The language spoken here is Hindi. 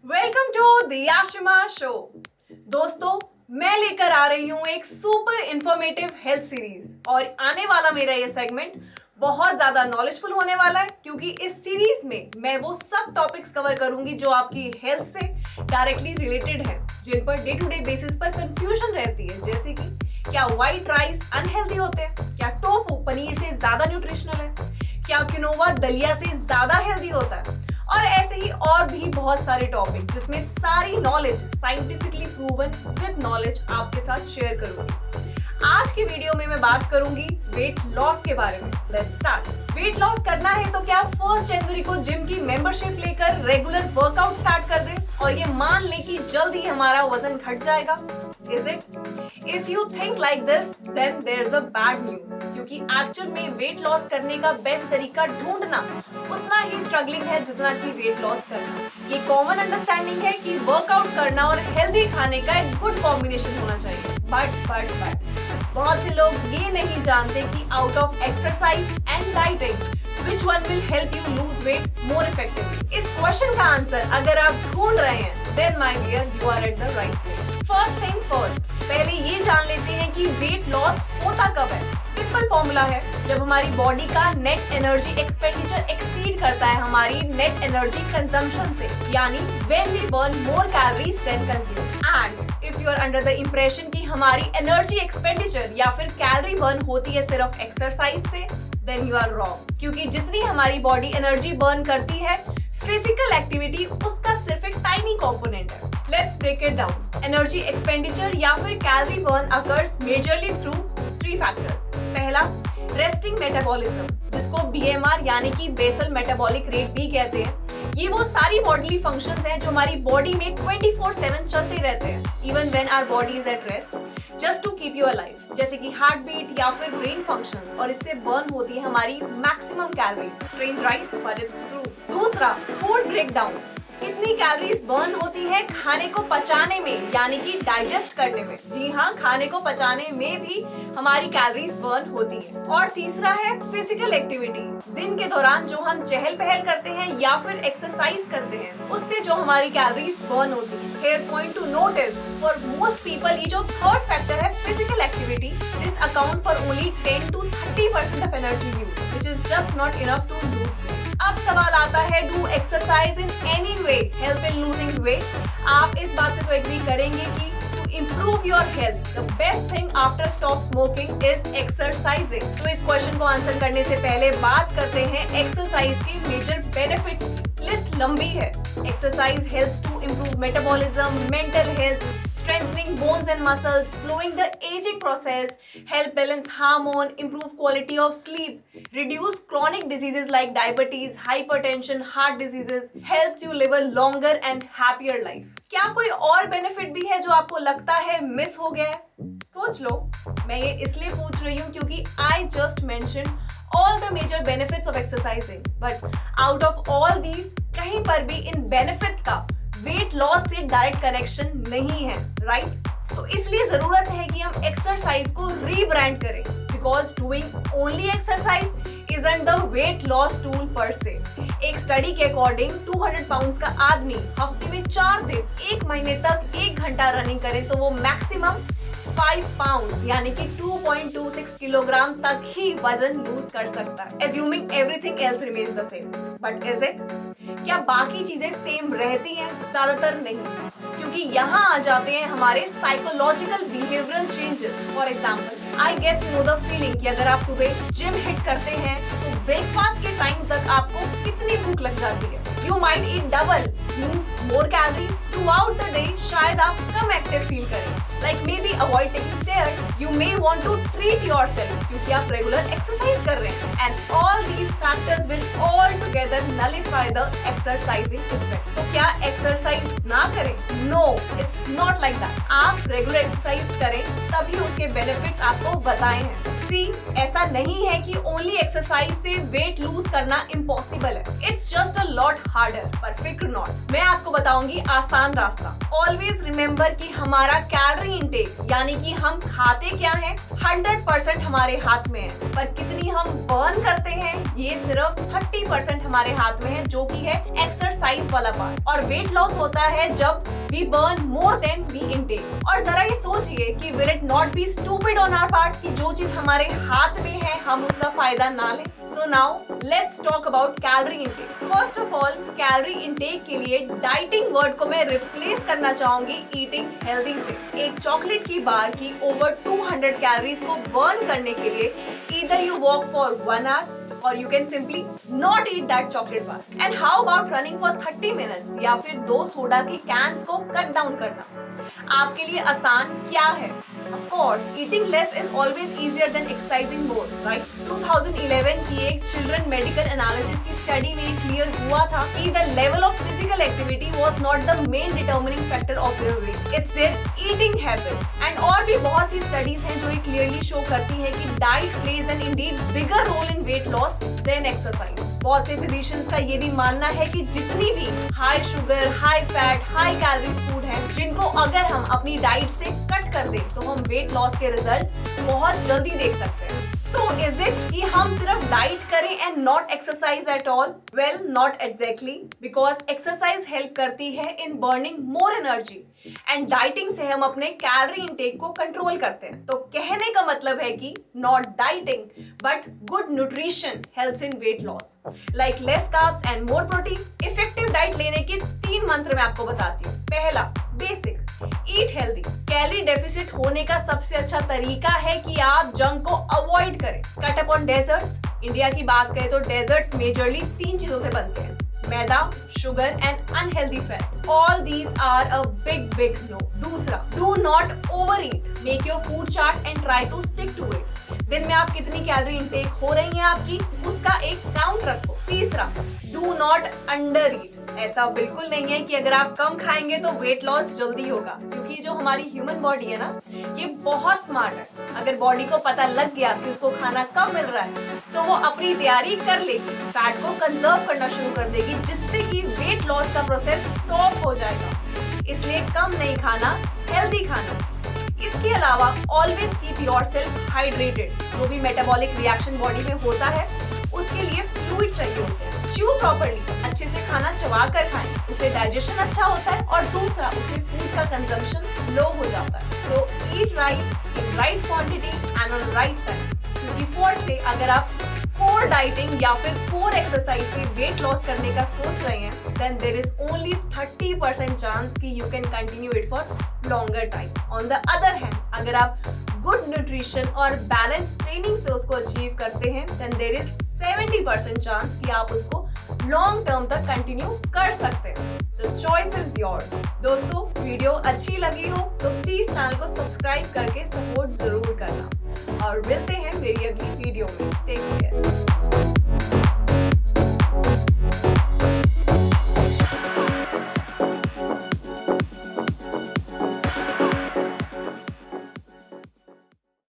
Welcome to the Yashima show. दोस्तों, मैं लेकर आ रही हूँ एक सुपर इंफॉर्मेटिव हेल्थ सीरीज और आने वाला मेरा ये सेगमेंट बहुत ज्यादा नॉलेजफुल होने वाला है, क्योंकि इस सीरीज में मैं वो सब टॉपिक्स कवर करूंगी जो आपकी हेल्थ से डायरेक्टली रिलेटेड है, जिन पर डे टू डे बेसिस पर कंफ्यूजन रहती है। जैसे कि क्या व्हाइट राइस अनहेल्दी होते हैं, क्या टोफू पनीर से ज्यादा न्यूट्रिशनल है, क्या क्विनोआ दलिया से ज्यादा हेल्दी होता है, और ऐसे ही और भी बहुत सारे टॉपिक जिसमें सारी knowledge scientifically proven with knowledge आपके साथ शेयर करूंगी। आज की वीडियो में मैं बात करूंगी वेट लॉस के बारे में। Let's start. वेट लॉस करना है तो क्या 1 जनवरी को जिम की मेंबरशिप लेकर रेगुलर वर्कआउट स्टार्ट कर दें और ये मान लें कि जल्द ही हमारा वजन घट जाएगा? Is it? If you think like this then there is a bad news, क्योंकि एक्चुअल में वेट लॉस करने का बेस्ट तरीका ढूंढना उतना ही स्ट्रगलिंग है जितना कि वेट लॉस करना। ये कॉमन अंडरस्टैंडिंग है कि वर्कआउट करना और हेल्दी खाने का एक गुड कॉम्बिनेशन होना चाहिए, बट बहुत से लोग ये नहीं जानते कि out of exercise and dieting which one will help you lose weight more effectively? इस क्वेश्चन का आंसर अगर आप ढूंढ रहे हैं then my dear you are at the right place. First thing first, पहले ये जान लेते हैं कि वेट लॉस होता कब है। सिंपल फॉर्मूला है, जब हमारी बॉडी का नेट एनर्जी एक्सपेंडिचर एक्सीड करता है हमारी नेट एनर्जी कंजम्पशन से, यानी when we burn more calories than consume. And if you are under the impression कि हमारी एनर्जी एक्सपेंडिचर या फिर कैलोरी बर्न होती है सिर्फ एक्सरसाइज से, then you are wrong. क्योंकि जितनी हमारी बॉडी एनर्जी बर्न करती है, फिजिकल एक्टिविटी उसका सिर्फ एक टाइनी कंपोनेंट है। Let's break it down. Energy expenditure या फिर calorie burn occurs majorly through 3 factors. पहला, रेस्टिंग मेटाबॉलिज्म, जिसको बीएमआर यानी कि बेसल मेटाबॉलिक रेट भी कहते हैं। ये वो सारी बॉडीली फंक्शंस हैं जो हमारी बॉडी में 24/7 चलते रहते हैं, even when our body is at rest, just to keep you alive, जैसे कि हार्ट बीट या फिर ब्रेन फंक्शंस, और इससे बर्न होती है हमारी maximum calories. Strange right, but it's true. दूसरा, फूड ब्रेकडाउन, कितनी कैलोरीज बर्न होती है खाने को पचाने में, यानी कि डाइजेस्ट करने में। जी हाँ, खाने को पचाने में भी हमारी कैलोरीज बर्न होती है। और तीसरा है फिजिकल एक्टिविटी, दिन के दौरान जो हम चहल पहल करते हैं या फिर एक्सरसाइज करते हैं, उससे जो हमारी कैलोरीज बर्न होती है। Here point to notice, for most people ये जो थर्ड फैक्टर है physical activity, this account for only 10 to 30% of energy use, which is just not enough to lose weight. अब सवाल आता है, do exercise in any way help in losing weight? आप इस बात से तो एग्री करेंगे कि to improve your health the best thing after stop smoking is exercising. तो इस क्वेश्चन को आंसर करने से पहले बात करते हैं एक्सरसाइज के मेजर बेनिफिट्स की। लिस्ट लंबी है। Exercise helps to improve metabolism, mental health, strengthening bones and muscles, slowing the aging process, help balance hormone, improve quality of sleep, reduce chronic diseases like diabetes, hypertension, heart diseases, helps you live a longer and happier life. क्या कोई और बेनिफिट भी है जो आपको लगता है मिस हो गया है? सोच लो। मैं ये इसलिए पूछ रही हूँ क्योंकि I just mentioned all the major benefits of exercising, but out of all these, कहीं पर भी इन बेनिफिट्स का वेट लॉस से डायरेक्ट कनेक्शन नहीं है, राइट? तो इसलिए जरूरत है कि हम एक्सरसाइज को रीब्रांड करें, because doing only exercise isn't the weight loss tool पर से। एक स्टडी के अकॉर्डिंग 200 पाउंड्स का आदमी हफ्ते में 4 दिन 1 महीने तक 1 घंटा रनिंग करे तो वो मैक्सिमम 5 पाउंड यानी कि 2.26 किलोग्राम तक ही वजन लूज कर सकता है, assuming everything else remains the same. But is it? क्या बाकी चीजें सेम रहती हैं? ज्यादातर नहीं, क्योंकि यहाँ आ जाते हैं हमारे psychological behavioural changes. For example, I guess you know the feeling कि अगर आप सुबह जिम हिट करते हैं तो ब्रेकफास्ट के टाइम तक आपको कितनी भूख लग जाती है। You might eat double, means more calories throughout the day. शायद आप कम एक्टिव फील करें, like maybe avoid taking stairs. You may want to treat yourself क्योंकि आप रेगुलर एक्सरसाइज कर रहे हैं। And all these factors will all together nullify the exercising effect. तो क्या एक्सरसाइज ना करें? No, it's not like that. आप रेगुलर एक्सरसाइज करें तभी उसके बेनिफिट्स आपको बताए हैं। सी, ऐसा नहीं है कि ओनली एक्सरसाइज से वेट लूज करना इम्पॉसिबल है। It's just a lot harder. पर फिक्र नॉट, मैं आपको बताऊंगी आसान रास्ता। ऑलवेज रिमेम्बर कि हमारा कैलोरी इंटेक यानी कि हम खाते क्या हैं 100% हमारे हाथ में है, पर कितनी हम बर्न करते हैं ये सिर्फ 30% हमारे हाथ में है, जो कि है एक्सरसाइज वाला पार्ट। और वेट लॉस होता है जब we burn more than we intake. और जरा ये सोचिए कि will it not be stupid on our part कि जो चीज हमारे हाथ में है हम उसका फायदा ना लें। So now let's talk about calorie intake. First of all, calorie intake के लिए डाइटिंग वर्ड को मैं रिप्लेस करना चाहूंगी ईटिंग हेल्दी से। एक चॉकलेट की बार की ओवर 200 कैलोरीज को बर्न करने के लिए either you walk for 1 hour or you can simply not eat that chocolate bar. And how about running for 30 minutes या फिर 2 सोडा के कैंस को कट डाउन करना। आपके लिए आसान क्या है? Of course, eating less is always easier than exercising more, right? 2011 की एक चिल्ड्रन मेडिकल एनालिसिस की स्टडी में क्लियर हुआ था कि the level of physical activity was not the main determining factor of their weight. It's their eating habits. And और भी बहुत सी स्टडीज हैं जो ये क्लियरली शो करती है कि diet plays an indeed bigger role in weight loss than exercise. बहुत से फिजिशियंस का ये भी मानना है कि जितनी भी high sugar, high fat, high calories food है जिनको अगर हम अपनी डाइट से कट कर दें तो हम वेट लॉस के रिजल्ट्स बहुत जल्दी देख सकते हैं। So is it कि हम सिर्फ डाइट करें and not exercise at all? Well, not exactly, because exercise help करती है in burning more energy and dieting से हम अपने कैलोरी इंटेक को कंट्रोल करते हैं। तो कहने का मतलब है कि not dieting but good nutrition helps in weight loss, like less carbs and more protein. Effective diet लेने के 3 मंत्र मैं आपको बताती हूँ। पहला, basic, eat healthy. Calorie deficit होने का सबसे अच्छा तरीका है कि आप जंक को अवॉइड करें। Cut up on desserts. India की बात करें तो डेजर्ट्स मेजरली 3 चीजों से बनते हैं, मैदा, sugar and unhealthy fat. All these are a big no. दूसरा, do not overeat. Make your food chart and try to stick to it. दिन में आप कितनी कैलोरी इंटेक हो रही है आपकी, उसका एक काउंट रखो। तीसरा, डू नॉट अंडर ईट। ऐसा बिल्कुल नहीं है कि अगर आप कम खाएंगे तो वेट लॉस जल्दी होगा, क्योंकि जो हमारी ह्यूमन बॉडी है ना ये बहुत स्मार्ट है। अगर बॉडी को पता लग गया कि उसको खाना कम मिल रहा है तो वो अपनी तैयारी कर लेगी, फैट को कंजर्व करना शुरू कर देगी, जिससे कि वेट लॉस का प्रोसेस स्टॉप हो जाएगा। इसलिए कम नहीं खाना, हेल्दी खाना। इसके अलावा ऑलवेज कीप योरसेल्फ हाइड्रेटेड। जो भी मेटाबॉलिक रिएक्शन बॉडी में होता है उसके लिए फ्लूइड चाहिए होते हैं। च्यू प्रॉपर्ली, अच्छे से खाना चबा कर खाएं, उससे डाइजेशन अच्छा होता है और दूसरा उससे फूड का कंजम्पशन लो हो जाता है। So eat right in right quantity and on right time. क्योंकि फोर्थ से अगर आप कोर डाइटिंग या फिर कोर एक्सरसाइज से वेट लॉस करने का सोच रहे हैं then there is only 30% chance कि you can continue it for longer time. On the other hand, अगर आप गुड न्यूट्रिशन और बैलेंस ट्रेनिंग से उसको अचीव करते हैं देन देयर इज 70% चांस कि आप उसको लॉन्ग टर्म तक कंटिन्यू कर सकते हैं। The choice is yours. दोस्तों, वीडियो अच्छी लगी हो तो प्लीज चैनल को सब्सक्राइब करके सपोर्ट जरूर करना और मिलते हैं मेरी अगली वीडियो में। Take care.